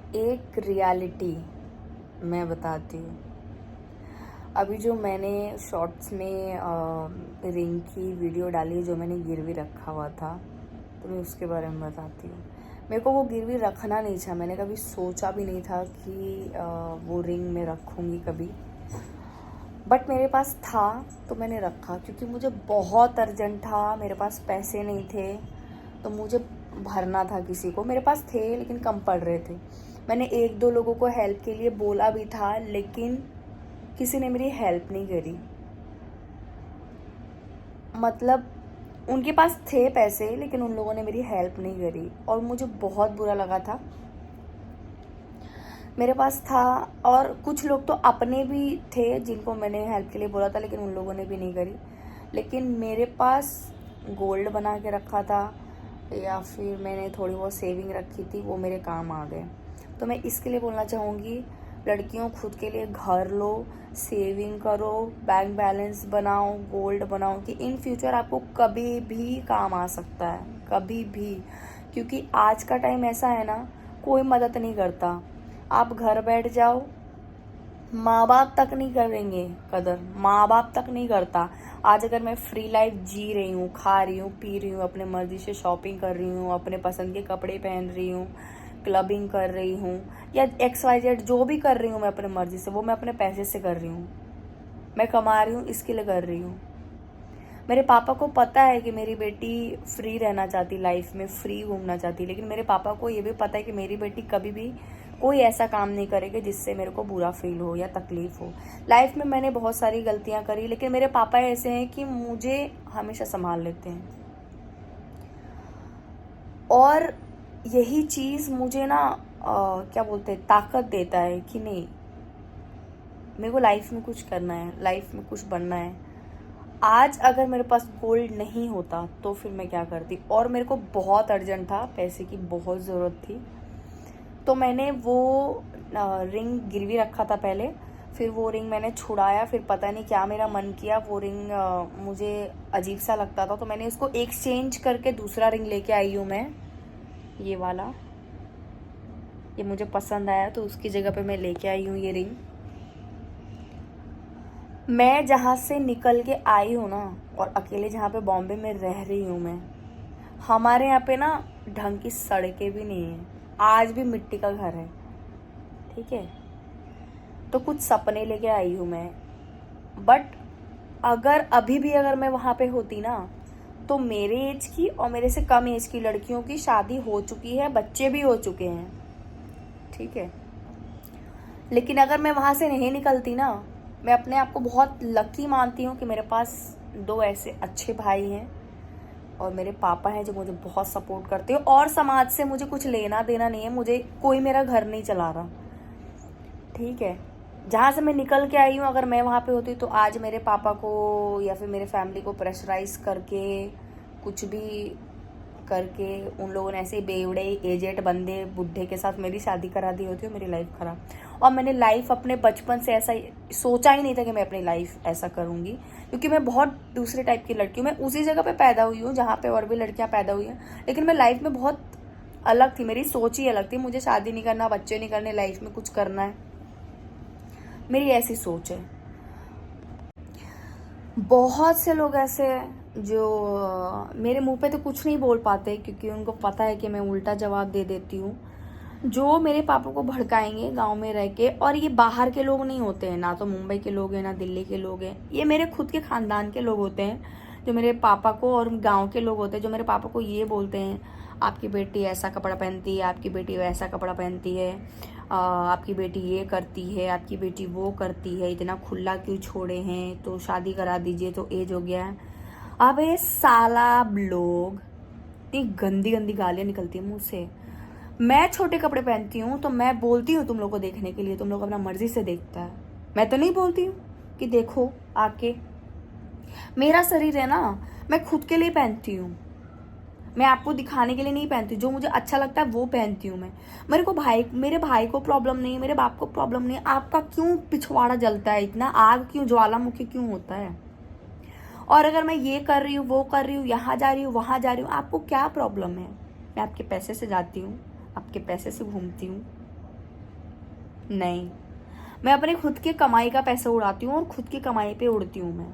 एक रियलिटी मैं बताती हूँ। अभी जो मैंने शॉर्ट्स में रिंग की वीडियो डाली जो मैंने गिरवी रखा हुआ था, तो मैं उसके बारे में बताती हूँ। मेरे को वो गिरवी रखना नहीं था, मैंने कभी सोचा भी नहीं था कि वो रिंग मैं रखूँगी कभी, बट मेरे पास था तो मैंने रखा क्योंकि मुझे बहुत अर्जेंट था। मेरे पास पैसे नहीं थे तो मुझे भरना था किसी को। मेरे पास थे लेकिन कम पड़ रहे थे। मैंने एक दो लोगों को हेल्प के लिए बोला भी था लेकिन किसी ने मेरी हेल्प नहीं करी। मतलब उनके पास थे पैसे लेकिन उन लोगों ने मेरी हेल्प नहीं करी और मुझे बहुत बुरा लगा था। मेरे पास था और कुछ लोग तो अपने भी थे जिनको मैंने हेल्प के लिए बोला था लेकिन उन लोगों ने भी नहीं करी। लेकिन मेरे पास गोल्ड बना के रखा था या फिर मैंने थोड़ी बहुत सेविंग रखी थी, वो मेरे काम आ गए। तो मैं इसके लिए बोलना चाहूँगी, लड़कियों खुद के लिए घर लो, सेविंग करो, बैंक बैलेंस बनाओ, गोल्ड बनाओ कि इन फ्यूचर आपको कभी भी काम आ सकता है, कभी भी। क्योंकि आज का टाइम ऐसा है ना, कोई मदद नहीं करता। आप घर बैठ जाओ, माँ बाप तक नहीं करेंगे कदर, माँ बाप तक नहीं करता। आज अगर मैं फ्री लाइफ जी रही हूँ, खा रही हूँ, पी रही हूँ, अपने मर्जी से शॉपिंग कर रही हूँ, अपने पसंद के कपड़े पहन रही हूँ, क्लबिंग कर रही हूँ या XYZ जो भी कर रही हूँ मैं अपने मर्जी से, वो मैं अपने पैसे से कर रही हूँ। मैं कमा रही हूँ, इसके लिए कर रही हूँ। मेरे पापा को पता है कि मेरी बेटी फ्री रहना चाहती, लाइफ में फ्री घूमना चाहती, लेकिन मेरे पापा को ये भी पता है कि मेरी बेटी कभी भी कोई ऐसा काम नहीं करेगी जिससे मेरे को बुरा फील हो या तकलीफ हो। लाइफ में मैंने बहुत सारी गलतियां करी लेकिन मेरे पापा ऐसे हैं कि मुझे हमेशा संभाल लेते हैं। और यही चीज़ मुझे ना क्या बोलते हैं, ताकत देता है कि नहीं, मेरे को लाइफ में कुछ करना है, लाइफ में कुछ बनना है। आज अगर मेरे पास गोल्ड नहीं होता तो फिर मैं क्या करती, और मेरे को बहुत अर्जेंट था, पैसे की बहुत ज़रूरत थी, तो मैंने वो रिंग गिरवी रखा था पहले। फिर वो रिंग मैंने छुड़ाया, फिर पता नहीं क्या मेरा मन किया, वो रिंग मुझे अजीब सा लगता था तो मैंने उसको एक्सचेंज करके दूसरा रिंग लेके आई हूँ मैं। ये वाला, ये मुझे पसंद आया तो उसकी जगह पे मैं लेके आई हूँ ये रिंग। मैं जहाँ से निकल के आई हूँ ना, और अकेले जहाँ पे बॉम्बे में रह रही हूँ मैं, हमारे यहाँ पे ना ढंग की सड़कें भी नहीं है, आज भी मिट्टी का घर है, ठीक है। तो कुछ सपने लेके आई हूँ मैं, बट अगर अभी भी अगर मैं वहाँ पे होती ना, तो मेरे एज की और मेरे से कम एज की लड़कियों की शादी हो चुकी है, बच्चे भी हो चुके हैं, ठीक है। लेकिन अगर मैं वहाँ से नहीं निकलती ना, मैं अपने आप को बहुत लकी मानती हूँ कि मेरे पास दो ऐसे अच्छे भाई हैं और मेरे पापा हैं जो मुझे बहुत सपोर्ट करते हैं, और समाज से मुझे कुछ लेना देना नहीं है, मुझे कोई मेरा घर नहीं चला रहा, ठीक है। जहाँ से मैं निकल के आई हूँ, अगर मैं वहाँ पे होती तो आज मेरे पापा को या फिर मेरे फैमिली को प्रेशराइज करके कुछ भी करके उन लोगों ने ऐसे बेवड़े एजेड बंदे बुढ़े के साथ मेरी शादी करा दी होती और मेरी लाइफ खराब। और मैंने लाइफ अपने बचपन से ऐसा सोचा ही नहीं था कि मैं अपनी लाइफ ऐसा करूँगी, क्योंकि मैं बहुत दूसरे टाइप की लड़की हूँ। मैं उसी जगह पे पैदा हुई हूँ जहाँ पे और भी लड़कियाँ पैदा हुई हैं, लेकिन मैं लाइफ में बहुत अलग थी, मेरी सोच ही अलग थी। मुझे शादी नहीं करना, बच्चे नहीं करने, लाइफ में कुछ करना है, मेरी ऐसी सोच है। बहुत से लोग ऐसे हैं जो मेरे मुंह पे तो कुछ नहीं बोल पाते क्योंकि उनको पता है कि मैं उल्टा जवाब दे देती हूँ, जो मेरे पापा को भड़काएंगे गांव में रह के। और ये बाहर के लोग नहीं होते हैं, ना तो मुंबई के लोग हैं ना दिल्ली के लोग हैं, ये मेरे खुद के खानदान के लोग होते हैं जो मेरे पापा को, और गांव के लोग होते हैं जो मेरे पापा को ये बोलते हैं, आपकी बेटी ऐसा कपड़ा पहनती है, आपकी बेटी वैसा कपड़ा पहनती है, आपकी बेटी ये करती है, आपकी बेटी वो करती है, इतना खुला क्यों छोड़े हैं, तो शादी करा दीजिए, तो एज हो गया है। अबे साला लोग, इतनी गंदी गंदी गालियाँ निकलती है मुँह से। मैं छोटे कपड़े पहनती हूँ तो मैं बोलती हूँ तुम लोग को देखने के लिए, तुम लोग अपना मर्जी से देखता है, मैं तो नहीं बोलती हूँ कि देखो आके। मेरा शरीर है ना, मैं खुद के लिए पहनती हूँ, मैं आपको दिखाने के लिए नहीं पहनती। जो मुझे अच्छा लगता है वो पहनती हूँ मैं। मेरे भाई को प्रॉब्लम नहीं है, मेरे बाप को प्रॉब्लम नहीं है, आपका क्यों पिछवाड़ा जलता है इतना, आग क्यों, ज्वालामुखी क्यों होता है। और अगर मैं ये कर रही हूँ, वो कर रही हूँ, यहाँ जा रही हूँ, वहाँ जा रही हूँ, आपको क्या प्रॉब्लम है। मैं आपके पैसे से जाती हूँ, आपके पैसे से घूमती हूँ, नहीं, मैं अपने खुद के कमाई का पैसा उड़ाती हूँ और खुद की कमाई पे उड़ती हूँ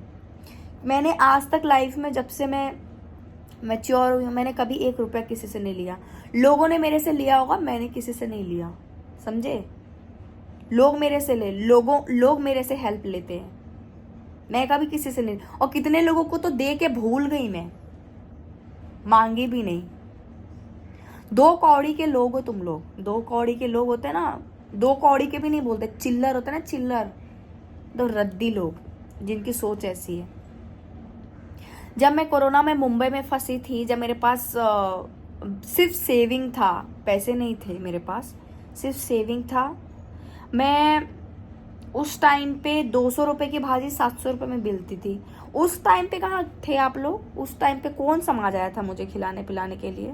मैंने आज तक लाइफ में, जब से मैं मैच्योर हुई हूँ, मैंने कभी 1 रुपया किसी से नहीं लिया। लोगों ने मेरे से लिया होगा, मैंने किसी से नहीं लिया, समझे? लोग मेरे से हेल्प लेते हैं, मैं कभी किसी से नहीं। और कितने लोगों को तो दे के भूल गई मैं, मांगी भी नहीं। 2 कौड़ी के लोग हो तुम लोग, 2 कौड़ी के लोग होते हैं ना, 2 कौड़ी के भी नहीं बोलते, चिल्लर होते हैं ना, चिल्लर, तो रद्दी लोग जिनकी सोच ऐसी है। जब मैं कोरोना में मुंबई में फंसी थी, जब मेरे पास सिर्फ सेविंग था, पैसे नहीं थे मेरे पास, सिर्फ सेविंग था, मैं उस टाइम पे 200 रुपये की भाजी 700 रुपये में मिलती थी। उस टाइम पे कहाँ थे आप लोग? उस टाइम पे कौन समाज आया था मुझे खिलाने पिलाने के लिए?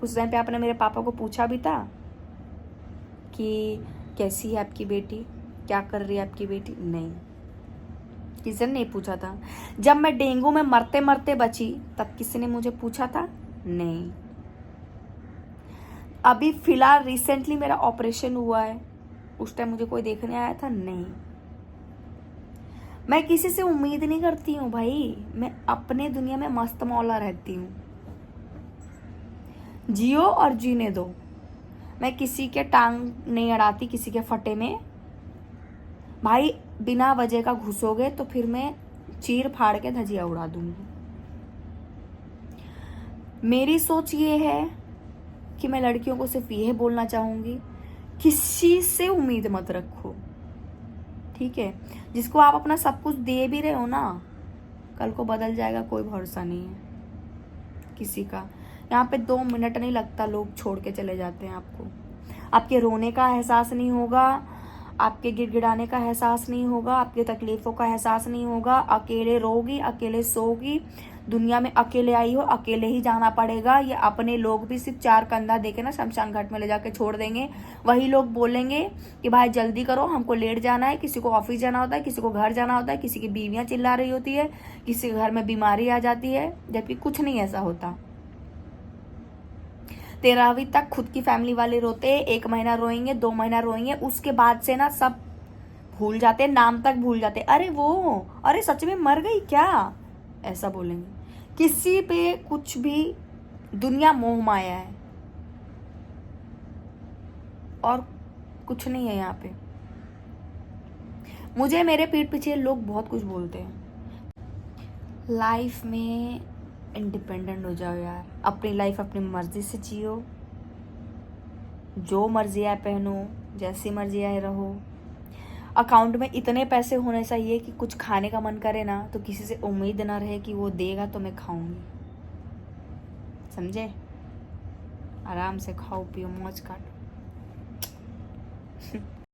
उस टाइम पे आपने मेरे पापा को पूछा भी था कि कैसी है आपकी बेटी, क्या कर रही है आपकी बेटी? नहीं, किसी ने नहीं पूछा था। जब मैं डेंगू में मरते मरते बची, तब किसी ने मुझे पूछा था? नहीं। अभी फिलहाल रिसेंटली मेरा ऑपरेशन हुआ है, उस टाइम मुझे कोई देखने आया था? नहीं। मैं किसी से उम्मीद नहीं करती हूँ भाई, मैं अपने दुनिया में मस्त मौला रहती हूँ। जियो और जीने दो। मैं किसी के टांग नहीं अड़ाती, किसी के फटे में। भाई बिना वजह का घुसोगे तो फिर मैं चीर फाड़ के धजिया उड़ा दूंगी। मेरी सोच ये है कि मैं लड़कियों को सिर्फ यह बोलना चाहूंगी, किसी से उम्मीद मत रखो, ठीक है? जिसको आप अपना सब कुछ दे भी रहे हो ना, कल को बदल जाएगा, कोई भरोसा नहीं है किसी का। यहाँ पे 2 मिनट नहीं लगता, लोग छोड़ के चले जाते हैं आपको। आपके रोने का एहसास नहीं होगा, आपके गिड़गिड़ाने का एहसास नहीं होगा, आपके तकलीफों का एहसास नहीं होगा। अकेले रोगी, अकेले सोगी, दुनिया में अकेले आई हो, अकेले ही जाना पड़ेगा। ये अपने लोग भी सिर्फ 4 कंधा देके ना शमशान घाट में ले जाके छोड़ देंगे। वही लोग बोलेंगे कि भाई जल्दी करो, हमको लेट जाना है। किसी को ऑफिस जाना होता है, किसी को घर जाना होता है, किसी की बीवियां चिल्ला रही होती है, किसी के घर में बीमारी आ जाती है, जबकि कुछ नहीं ऐसा होता। 13वीं तक खुद की फैमिली वाले रोते, 1 महीना रोएंगे, 2 महीना रोएंगे, उसके बाद से ना सब भूल जाते, नाम तक भूल जाते। अरे सच में मर गई क्या, ऐसा बोलेंगे। किसी पे कुछ भी, दुनिया मोह माया है और कुछ नहीं है यहाँ पे। मुझे मेरे पीठ पीछे लोग बहुत कुछ बोलते हैं। लाइफ में इंडिपेंडेंट हो जाओ यार, अपनी लाइफ अपनी मर्जी से जियो, जो मर्जी आए पहनो, जैसी मर्जी आए रहो। अकाउंट में इतने पैसे होने चाहिए कि कुछ खाने का मन करे ना तो किसी से उम्मीद ना रहे कि वो देगा तो मैं खाऊंगी, समझे? आराम से खाओ पियो, मौज काटो।